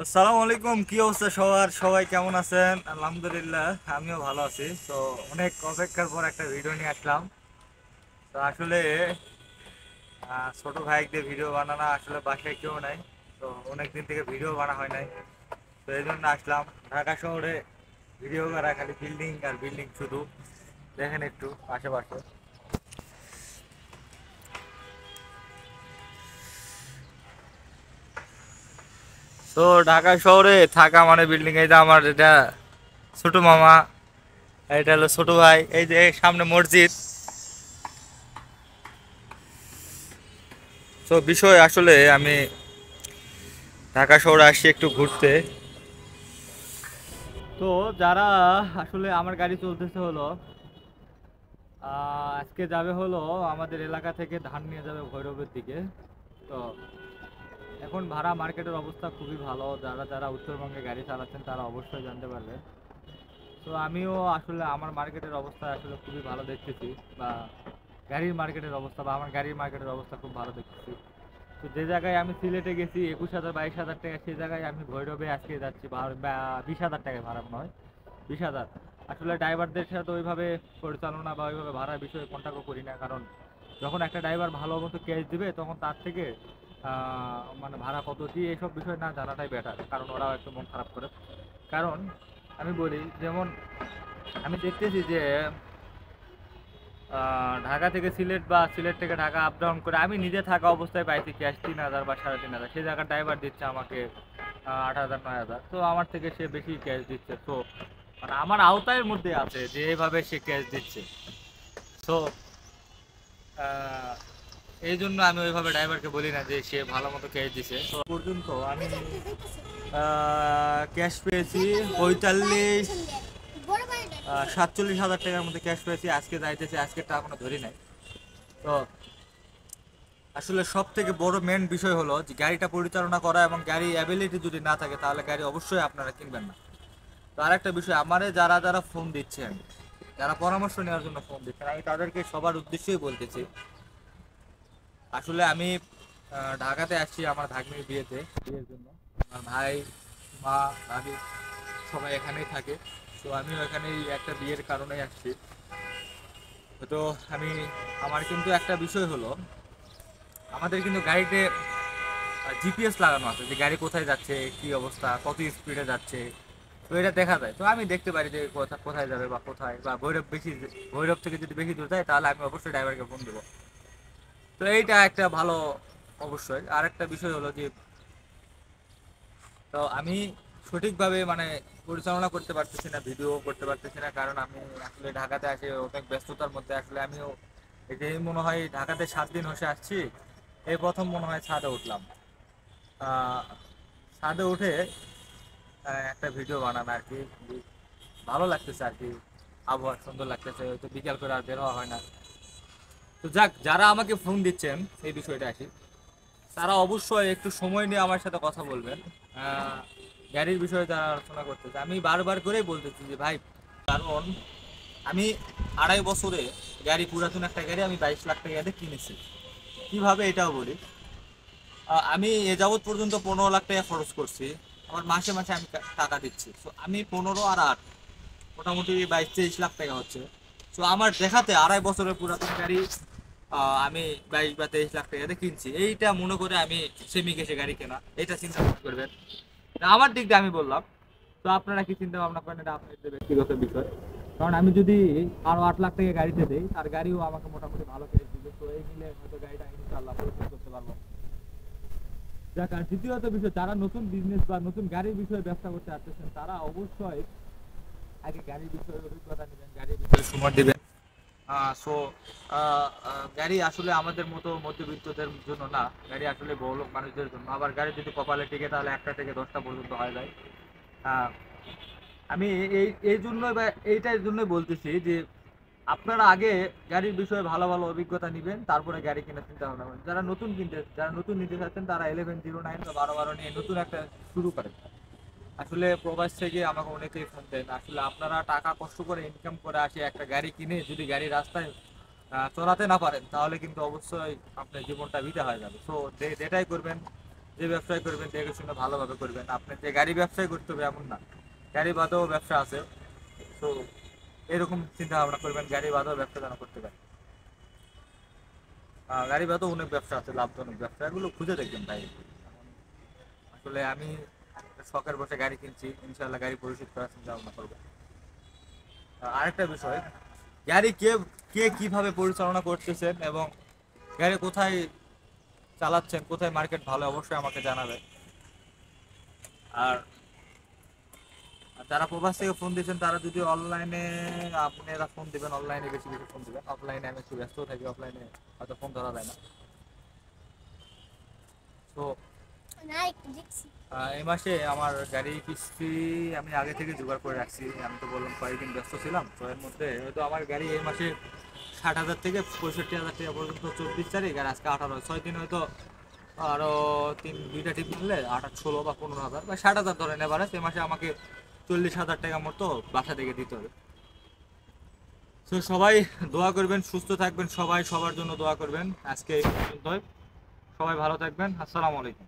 আসসালামু আলাইকুম, কি অবস্থা সবার? সবাই কেমন আছেন? আলহামদুলিল্লাহ, আমিও ভালো আছি। তো অনেক অপেক্ষার পর একটা ভিডিও নিয়ে আসলাম। তো আসলে ছোট ভাই দিয়ে ভিডিও বানানো, আসলে বাসায় কেউ নাই। তো অনেক দিন থেকে ভিডিও বানা হয় নাই। তো এই জন্য আসলাম ঢাকা শহরে। ভিডিও করা খালি বিল্ডিং আর বিল্ডিং, শুধু দেখেন একটু আশেপাশে। তো ঢাকা শহরে থাকা মানে বিল্ডিং। এই যে আমার এটা ছোট মামা, এটা হলো ছোট ভাই, এই যে সামনে মসজিদ। তো বিষয় আসলে আমি ঢাকা শহরে আসছি একটু ঘুরতে। তো যারা আসলে আমার গাড়ি চলতেছে হলো আজকে যাবে হলো আমাদের এলাকা থেকে ধান নিয়ে যাবে ভৈরবের দিকে। তো এখন ভাড়া মার্কেটের অবস্থা খুবই ভালো, যারা যারা উত্তরবঙ্গে গাড়ি চালাচ্ছেন তারা অবশ্যই জানতে পারবে। তো আমিও আসলে আমার মার্কেটের অবস্থা আসলে খুবই ভালো দেখতেছি, বা গাড়ির মার্কেটের অবস্থা, বা আমার গাড়ির মার্কেটের অবস্থা খুব ভালো দেখতেছি। তো যে জায়গায় আমি সিলেটে গেছি 21,000 22,000 টাকা, সেই জায়গায় আমি ভৈরবে আজকে যাচ্ছি 20,000 টাকায় ভাড়া মনে হয়, 20,000। আসলে ড্রাইভারদের সাথে ওইভাবে পরিচালনা বা ওইভাবে ভাড়ার বিষয়ে কন্ট্যাক্টও করি না, কারণ যখন একটা ড্রাইভার ভালো মতো ক্যাশ দিবে তখন তার থেকে মানে ভাড়া কত দিয়ে এইসব বিষয় না জানাটাই বেটার, কারণ ওরাও একটু মন খারাপ করে। কারণ আমি বলি, যেমন আমি দেখতেছি যে ঢাকা থেকে সিলেট বা সিলেট থেকে ঢাকা আপ ডাউন করে আমি নিজে থাকা অবস্থায় পাইছি ক্যাশ 3,000 বা 3,500। সেই জায়গার ড্রাইভার দিচ্ছে আমাকে 8,000 9,000। তো আমার থেকে সে বেশি ক্যাশ দিচ্ছে। তো মানে আমার আওতায়ের মধ্যে আছে যে এইভাবে সে ক্যাশ দিচ্ছে। তো এই জন্য আমি ওইভাবে ড্রাইভারকে বলি না যে সে ভালো মতো ক্যাশ দিছে। তো পর্যন্ত আমি ক্যাশ পেয়েছি 47,000 টাকার মধ্যে ক্যাশ পেয়েছি। আজকে যাইতেছি, আজকেরটা এখনো ধরি নাই। তো আসলে সব থেকে বড় মেন বিষয় হলো যে গাড়িটা পরিচালনা করা, এবং গাড়ি অ্যাবিলিটি যদি না থাকে তাহলে গাড়ি অবশ্যই আপনারা কিনবেন না। তো আরেকটা বিষয়, আমারে যারা যারা ফোন দিচ্ছেন, যারা পরামর্শ নেওয়ার জন্য ফোন দিচ্ছেন, আমি তাদেরকে সবার উদ্দেশ্যেই বলতেছি, আসলে আমি ঢাকাতে আসছি আমার ভাগ্নির বিয়ের জন্য। আমার ভাই, মা, ভাবি সবাই এখানেই থাকে। তো আমিও এখানেই একটা বিয়ের কারণেই আসছি। তো আমি, আমার কিন্তু একটা বিষয় হলো, আমাদের কিন্তু গাড়িতে জিপিএস লাগানো আছে, যে গাড়ি কোথায় যাচ্ছে, কি অবস্থা, কত স্পিডে যাচ্ছে। তো এটা দেখা যায়। তো আমি দেখতে পারি যে কোথায় যাবে বা কোথায়, বা ভৈরব থেকে যদি বেশি দূর যায় তাহলে আমি অবশ্যই ড্রাইভারকে ফোন দেবো। তো এইটা একটা ভালো। অবশ্যই আরেকটা বিষয় হলো যে, তো আমি সঠিকভাবে মানে পরিচালনা করতে পারতেছি না, ভিডিও করতে পারতেছি না, কারণ আমি আসলে ঢাকাতে আসি অনেক ব্যস্ততার মধ্যে। আসলে আমিও এই যে মনে হয় ঢাকাতে 7 দিন বসে আসছি, এই প্রথম মনে হয় ছাদে উঠলাম। আহ, ছাদে উঠে একটা ভিডিও বানানো আর কি, ভালো লাগতেছে আর কি। আবহাওয়া সুন্দর লাগতেছে, তো বিকাল করে আর বের হওয়া হয় না। তো যাক, যারা আমাকে ফোন দিচ্ছেন এই বিষয়টা আসি, তারা অবশ্যই একটু সময় নিয়ে আমার সাথে কথা বলবেন। আহ, গাড়ির বিষয়ে যারা আলোচনা করতেছে, আমি বারবার করেই বলতেছি যে ভাই, কারণ আমি 2.5 বছরে গাড়ি, পুরাতন একটা গাড়ি আমি 22 লাখ টাকা দিয়ে কিনেছি। কিভাবে এটাও বলি, আমি এ যাবৎ পর্যন্ত 15 লাখ টাকা খরচ করছি। আমার মাসে মাসে আমি টাকা দিচ্ছি। তো আমি 15 আর 8, মোটামুটি 22-23 লাখ টাকা হচ্ছে। তো আমার দেখাতে 2.5 বছরের পুরাতন গাড়ি আমি 22 বা 23 লাখ টাকাতে কিনছি। এইটা মনে করে আমি সেমি কেসে গাড়ি কেনা, এটা চিন্তা ভাবনা করবেন। না, আমার দিক দিয়ে আমি বললাম। তো আপনারা কি চিন্তা ভাবনা করেন, এটা আপনাদের ব্যক্তিগত বিষয়। কারণ আমি যদি আরো 8 লাখ টাকা গাড়িতে দেই, আর গাড়িও আমাকে মোটামুটি ভালো কেস দিবে, তো এই মিলে হয়তো গাড়িটা ইনশাআল্লাহ পরিশোধ করতে পারবো। যাক, আর দ্বিতীয়ত বিষয়, যারা নতুন বিজনেস বা নতুন গাড়ির বিষয়ে ব্যবসা করতে আসতেছেন, তারা অবশ্যই আগে গাড়ির বিষয়ে অভিজ্ঞতা নেবেন, গাড়ির বিষয়ে সময় দিবেন। সো গাড়ি আসলে আমাদের মতো মধ্যবিত্তদের জন্য না, গাড়ি আসলে বড়লোক মানুষদের জন্য। আবার গাড়ি যদি কপালে টিকে তাহলে 1টা থেকে 10টা পর্যন্ত হয়ে যায়। আহ, আমি এই এই জন্যই বা এইটার জন্যই বলতেছি যে আপনারা আগে গাড়ির বিষয়ে ভালো ভালো অভিজ্ঞতা নেবেন, তারপরে গাড়ি কেনার চিন্তা ভাবনা করেন। যারা নতুন নিতে চাচ্ছেন তারা 1109 বা 1212 নিয়ে নতুন একটা শুরু করেন। আসলে প্রবাস থেকে আমাকে অনেকেই ফোন দেন, আসলে আপনারা টাকা কষ্ট করে ইনকাম করে আসে একটা গাড়ি কিনে যদি গাড়ি রাস্তায় চলাতে না পারেন, তাহলে কিন্তু অবশ্যই আপনার জীবনটা বৃথা হয়ে যাবে। তো যেটাই করবেন যে ব্যবসায় করবেন দেখে শুনে ভালোভাবে করবেন। আপনি যে গাড়ি ব্যবসায় করতে হবে এমন না, গাড়ি বাদেও ব্যবসা আছে। তো এরকম চিন্তা ভাবনা করবেন, গাড়ি বাদেও ব্যবসা যেন করতে পারেন। গাড়ি বাদেও অনেক ব্যবসা আছে, লাভজনক ব্যবসা, এগুলো খুঁজে দেখবেন ভাই। আসলে আমি শখের বসে গাড়ি কিনছি, ইনশাল্লাহ গাড়ি পরিশোধ করার চিন্তা ভাবনা করবো। আরেকটা বিষয়, গাড়ি কে কে কিভাবে পরিচালনা করতেছেন এবং গাড়ি কোথায় চালাচ্ছেন, কোথায় মার্কেট ভালো, অবশ্যই আমাকে জানাবেন। আর যারা প্রবাস থেকে ফোন দিয়েছেন তারা যদি অনলাইনে, আপনারা ফোন দিবেন অনলাইনে, বেশি বেশি ফোন দিবেন। অফলাইনে আমি একটু ব্যস্ত থাকি, অফলাইনে হয়তো ফোন ধরা যায় না। তো এই মাসে আমার গাড়ি কিস্তি আমি আগে থেকে জোগাড় করে রাখছি। আমি তো বললাম কয়েকদিন ব্যস্ত ছিলাম, তো এর মধ্যে হয়তো আমার গাড়ি এই মাসে 60,000 থেকে 65,000 টাকা পর্যন্ত, 24 তারিখ আর আজকে 18, 6 দিন হয়তো আরো দুইটা টিপ নিলে 16 বা 15,000 বা 60,000 ধরেন এভারেজ। এই মাসে আমাকে 40,000 টাকা মতো বাসা থেকে দিতে হবে। তো সবাই দোয়া করবেন, সুস্থ থাকবেন, সবাই সবার জন্য দোয়া করবেন। আজকে এই পর্যন্তই, সবাই ভালো থাকবেন। আসসালামু আলাইকুম।